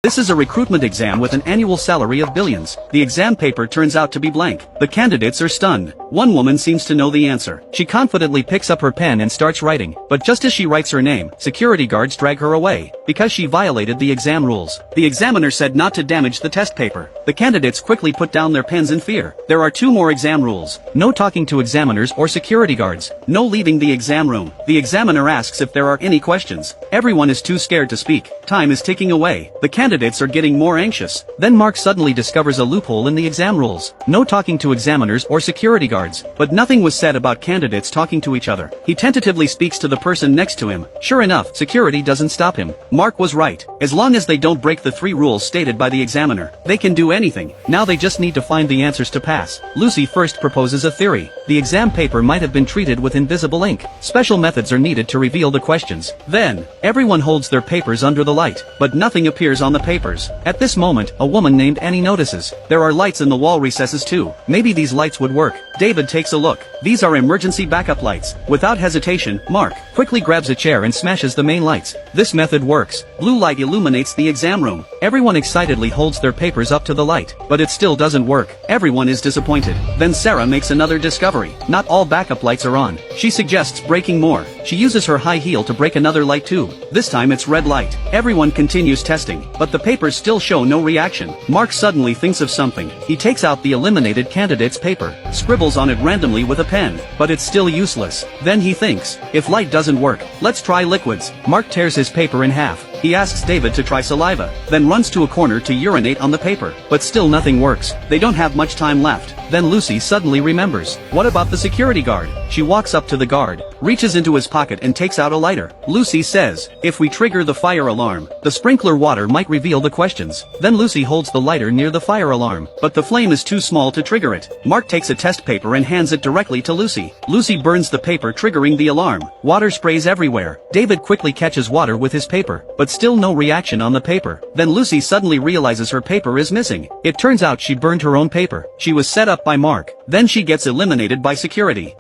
This is a recruitment exam with an annual salary of billions. The exam paper turns out to be blank. The candidates are stunned. One woman seems to know the answer. She confidently picks up her pen and starts writing. But just as she writes her name, security guards drag her away, because she violated the exam rules. The examiner said not to damage the test paper. The candidates quickly put down their pens in fear. There are 2 more exam rules. No talking to examiners or security guards. No leaving the exam room. The examiner asks if there are any questions. Everyone is too scared to speak. Time is ticking away. The candidates are getting more anxious. Then Mark suddenly discovers a loophole in the exam rules. No talking to examiners or security guards. But nothing was said about candidates talking to each other. He tentatively speaks to the person next to him. Sure enough, security doesn't stop him. Mark was right. As long as they don't break the 3 rules stated by the examiner, they can do anything. Now they just need to find the answers to pass. Lucy first proposes a theory. The exam paper might have been treated with invisible ink. Special methods are needed to reveal the questions. Then, everyone holds their papers under the light, but nothing appears on the papers. At this moment, a woman named Annie notices. There are lights in the wall recesses too. Maybe these lights would work. David takes a look. These are emergency backup lights. Without hesitation, Mark quickly grabs a chair and smashes the main lights. This method works. Blue light illuminates the exam room. Everyone excitedly holds their papers up to the light, but it still doesn't work. Everyone is disappointed. Then Sarah makes another discovery. Not all backup lights are on. She suggests breaking more. She uses her high heel to break another light too. This time it's red light. Everyone continues testing, but the papers still show no reaction. Mark suddenly thinks of something. He takes out the eliminated candidate's paper, scribbles on it randomly with a pen, but it's still useless. Then he thinks, if light doesn't work, let's try liquids. Mark tears his paper in half. He asks David to try saliva, then runs to a corner to urinate on the paper. But still nothing works. They don't have much time left. Then Lucy suddenly remembers. What about the security guard? She walks up to the guard, reaches into his pocket and takes out a lighter. Lucy says, if we trigger the fire alarm, the sprinkler water might reveal the questions. Then Lucy holds the lighter near the fire alarm, but the flame is too small to trigger it. Mark takes a test paper and hands it directly to Lucy. Lucy burns the paper, triggering the alarm. Water sprays everywhere. David quickly catches water with his paper, but still no reaction on the paper. Then Lucy suddenly realizes her paper is missing. It turns out she burned her own paper. She was set up by Mark. Then she gets eliminated by security.